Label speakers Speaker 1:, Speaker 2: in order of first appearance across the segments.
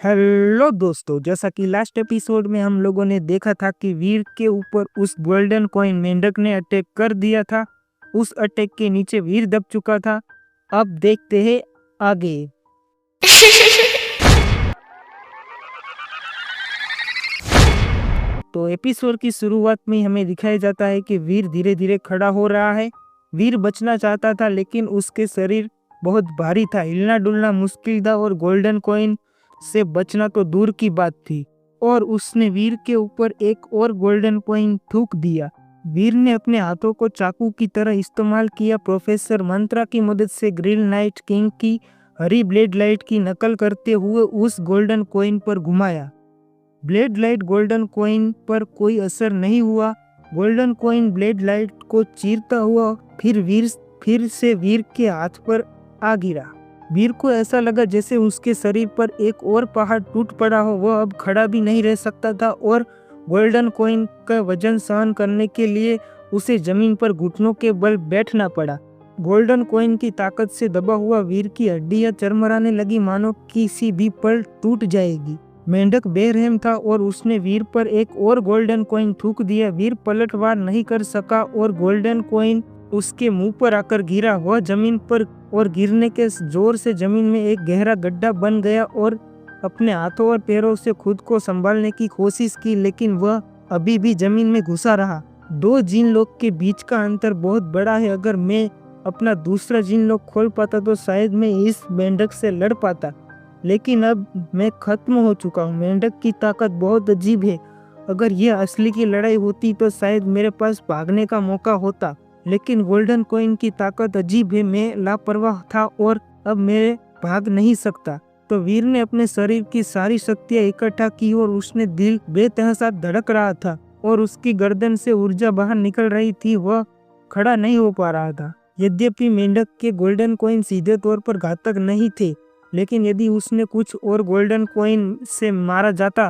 Speaker 1: Hello दोस्तों, जैसा कि लास्ट एपिसोड में हम लोगों ने देखा था कि वीर के ऊपर उस गोल्डन कॉइन मेंढक ने अटैक कर दिया था। उस अटैक के नीचे वीर दब चुका था। अब देखते हैं आगे। तो एपिसोड की शुरुआत में हमें दिखाया जाता है कि वीर धीरे धीरे खड़ा हो रहा है। वीर बचना चाहता था लेकिन उसके शरीर बहुत भारी था, हिलना डुलना मुश्किल था और गोल्डन कॉइन से बचना तो दूर की बात थी। और उसने वीर के ऊपर एक और गोल्डन कॉइन थूक दिया। वीर ने अपने हाथों को चाकू की तरह इस्तेमाल किया। प्रोफेसर मंत्रा की मदद से ग्रीन नाइट किंग की हरी ब्लेड लाइट की नकल करते हुए उस गोल्डन कॉइन पर घुमाया। ब्लेड लाइट गोल्डन कॉइन पर कोई असर नहीं हुआ। गोल्डन कॉइन ब्लेड लाइट को चीरता हुआ फिर से वीर के हाथ पर आ गिरा। वीर को ऐसा लगा जैसे उसके शरीर पर एक और पहाड़ टूट पड़ा हो। वह अब खड़ा भी नहीं रह सकता था और गोल्डन कॉइन का वजन सहन करने के लिए उसे जमीन पर घुटनों के बल बैठना पड़ा। गोल्डन कॉइन की ताकत से दबा हुआ वीर की हड्डियां चरमराने लगी, मानो किसी भी पल टूट जाएगी। मेंढक बेरहम था और उसने वीर पर एक और गोल्डन कॉइन थूक दिया। वीर पलटवार नहीं कर सका और गोल्डन कॉइन उसके मुंह पर आकर गिरा। वह जमीन पर और गिरने के जोर से जमीन में एक गहरा गड्ढा बन गया और अपने हाथों और पैरों से खुद को संभालने की कोशिश की, लेकिन वह अभी भी जमीन में घुसा रहा। दो जीन लोग के बीच का अंतर बहुत बड़ा है। अगर मैं अपना दूसरा जीन लोग खोल पाता तो शायद मैं इस मेंढक से लड़ पाता, लेकिन अब मैं खत्म हो चुका हूँ। मेंढक की ताकत बहुत अजीब है। अगर यह असली की लड़ाई होती तो शायद मेरे पास भागने का मौका होता, लेकिन गोल्डन कॉइन की ताकत अजीब है। मैं लापरवाह था और अब मैं भाग नहीं सकता। तो वीर ने अपने शरीर की सारी शक्तियां इकट्ठा की और उसने दिल बेतहसात धड़क रहा था और उसकी गर्दन से ऊर्जा बाहर निकल रही थी। वह खड़ा नहीं हो पा रहा था। यद्यपि मेंढक के गोल्डन कॉइन सीधे तौर पर घातक नहीं थे, लेकिन यदि उसने कुछ और गोल्डन कॉइन से मारा जाता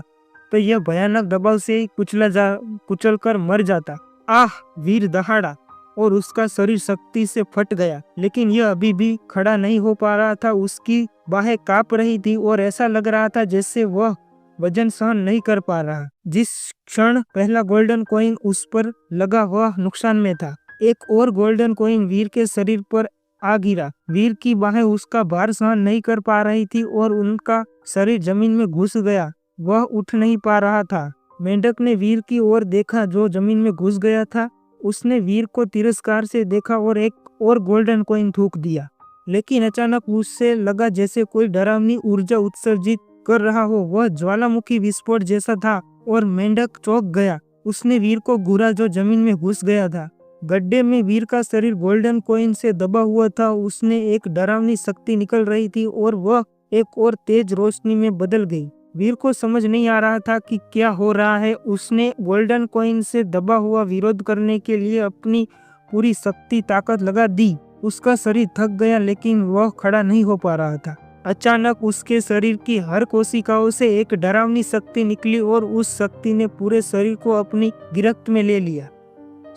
Speaker 1: तो यह भयानक दबाव से कुचल कर मर जाता। आह! वीर दहाड़ा और उसका शरीर शक्ति से फट गया, लेकिन यह अभी भी खड़ा नहीं हो पा रहा था। उसकी बाहें कांप रही थी और ऐसा लग रहा था जैसे वह वजन सहन नहीं कर पा रहा। जिस क्षण पहला गोल्डन कॉइन उस पर लगा वह नुकसान में था। एक और गोल्डन कॉइन वीर के शरीर पर आ गिरा। वीर की बाहें उसका भार सहन नहीं कर पा रही थी और उनका शरीर जमीन में घुस गया। वह उठ नहीं पा रहा था। मेंढक ने वीर की ओर देखा जो जमीन में घुस गया था। उसने वीर को तिरस्कार से देखा और एक और गोल्डन कॉइन थूक दिया, लेकिन अचानक उससे लगा जैसे कोई डरावनी ऊर्जा उत्सर्जित कर रहा हो। वह ज्वालामुखी विस्फोट जैसा था और मेंढक चौंक गया। उसने वीर को घूरा जो जमीन में घुस गया था। गड्ढे में वीर का शरीर गोल्डन कॉइन से दबा हुआ था। उसने एक डरावनी शक्ति निकल रही थी और वह एक और तेज रोशनी में बदल गई। वीर को समझ नहीं आ रहा था कि क्या हो रहा है। उसने गोल्डन कॉइन से दबा हुआ विरोध करने के लिए अपनी पूरी शक्ति ताकत लगा दी। उसका शरीर थक गया लेकिन वह खड़ा नहीं हो पा रहा था। अचानक उसके शरीर की हर कोशिकाओं से एक डरावनी शक्ति निकली और उस शक्ति ने पूरे शरीर को अपनी गिरफ्त में ले लिया।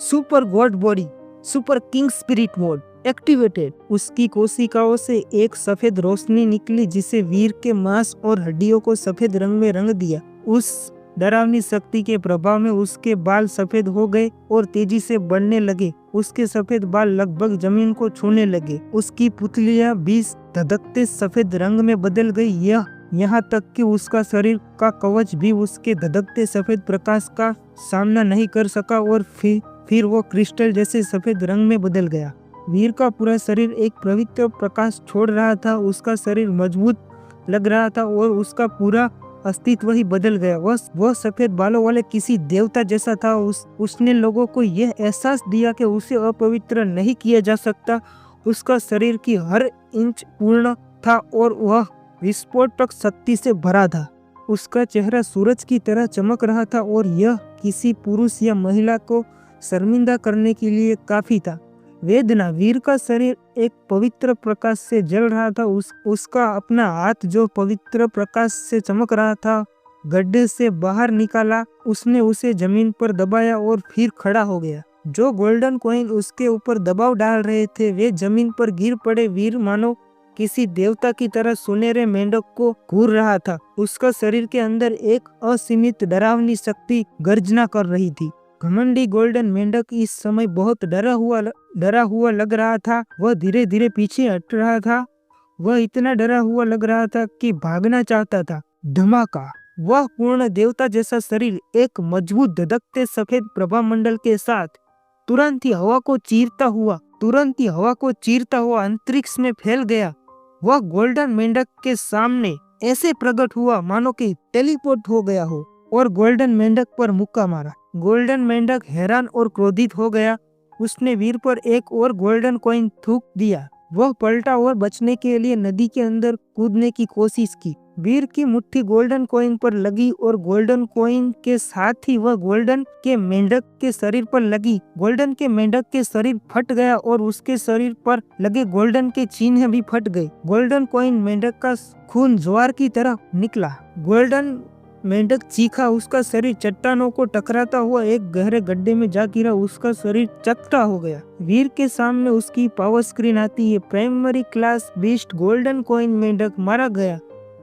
Speaker 1: Super God body, super king spirit mode activated. उसकी कोशिकाओं से एक सफेद रोशनी निकली जिसे वीर के मांस और हड्डियों को सफेद रंग में रंग दिया। उस डरावनी शक्ति के प्रभाव में उसके बाल सफेद हो गए और तेजी से बढ़ने लगे। उसके सफेद बाल लगभग जमीन को छूने लगे। उसकी पुतलियां भी धधकते सफेद रंग में बदल गई। यहाँ तक कि उसका शरीर का कवच भी उसके धधकते सफेद प्रकाश का सामना नहीं कर सका और फिर वो क्रिस्टल जैसे सफेद रंग में बदल गया। वीर का पूरा शरीर एक पवित्र प्रकाश छोड़ रहा था। उसका शरीर मजबूत लग रहा था और उसका पूरा अस्तित्व ही बदल गया। वह सफेद बालों वाले किसी देवता जैसा था। उसने लोगों को यह एहसास दिया कि उसे अपवित्र नहीं किया जा सकता। उसका शरीर की हर इंच पूर्ण था और वह विस्फोटक शक्ति से भरा था। उसका चेहरा सूरज की तरह चमक रहा था और यह किसी पुरुष या महिला को शर्मिंदा करने के लिए काफी था। वेदना, वीर का शरीर एक पवित्र प्रकाश से जल रहा था। उसका अपना हाथ जो पवित्र प्रकाश से चमक रहा था गड्ढे से बाहर निकाला। उसने उसे जमीन पर दबाया और फिर खड़ा हो गया। जो गोल्डन कॉइन उसके ऊपर दबाव डाल रहे थे वे जमीन पर गिर पड़े। वीर मानो किसी देवता की तरह सुनहरे मेंढक को घूर रहा था। उसका शरीर के अंदर एक असीमित डरावनी शक्ति गर्जना कर रही थी। घमंडी गोल्डन मेंढक इस समय बहुत डरा हुआ लग रहा था। वह धीरे धीरे पीछे हट रहा था। वह इतना डरा हुआ लग रहा था कि भागना चाहता था। धमाका! वह पूर्ण देवता जैसा शरीर एक मजबूत धधकते सफेद प्रभामंडल के साथ तुरंत ही हवा को चीरता हुआ अंतरिक्ष में फैल गया। वह गोल्डन मेंढक के सामने ऐसे प्रकट हुआ मानो कि टेलीपोर्ट हो गया हो और गोल्डन मेंढक पर मुक्का मारा। गोल्डन मेंढक हैरान और क्रोधित हो गया। उसने वीर पर एक और गोल्डन कॉइन थूक दिया। वह पलटा और बचने के लिए नदी के अंदर कूदने की कोशिश की। वीर की मुट्ठी गोल्डन कॉइन पर लगी और गोल्डन कॉइन के साथ ही वह गोल्डन के मेंढक के शरीर पर लगी। गोल्डन के मेंढक के शरीर फट गया और उसके शरीर पर लगे गोल्डन के चिन्ह भी फट गए। गोल्डन कॉइन मेंढक का खून ज्वार की तरह निकला। गोल्डन मेंढक चीखा। उसका शरीर चट्टानों को टकराता हुआ एक गहरे गड्ढे में जा गिरा। उसका शरीर चकता हो गया। वीर के सामने उसकी पावर स्क्रीन आती है। Primary class beast golden coin मेंढक मारा गया।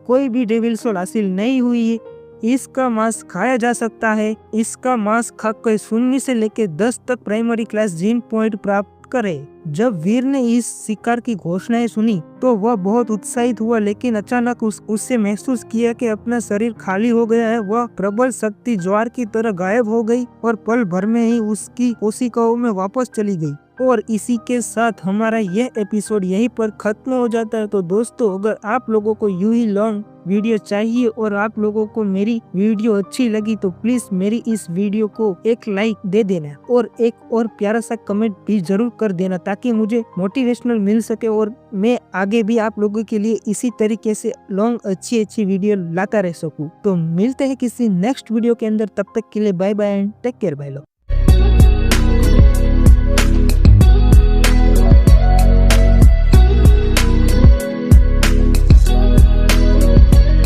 Speaker 1: कोई भी डेविल सोल हासिल नहीं हुई है। इसका मांस खाया जा सकता है। इसका मांस खाकर 0 से लेकर 10 तक प्राइमरी क्लास जीन पॉइंट प्राप्त करे। जब वीर ने इस शिकार की घोषणाएं सुनी तो वह बहुत उत्साहित हुआ, लेकिन अचानक उससे महसूस किया कि अपना शरीर खाली हो गया है। वह प्रबल शक्ति ज्वार की तरह गायब हो गई और पल भर में ही उसकी कोशिकाओं में वापस चली गई। और इसी के साथ हमारा यह एपिसोड यहीं पर खत्म हो जाता है। तो दोस्तों, अगर आप लोगों को यूं ही लॉन्ग वीडियो चाहिए और आप लोगों को मेरी वीडियो अच्छी लगी तो प्लीज मेरी इस वीडियो को एक लाइक दे देना और एक और प्यारा सा कमेंट भी जरूर कर देना, ताकि मुझे मोटिवेशनल मिल सके और मैं आगे भी आप लोगों के लिए इसी तरीके से लॉन्ग अच्छी वीडियो लाता रह सकूं। तो मिलते हैं किसी नेक्स्ट वीडियो के अंदर। तब तक के लिए bye bye and take care भाई लोग।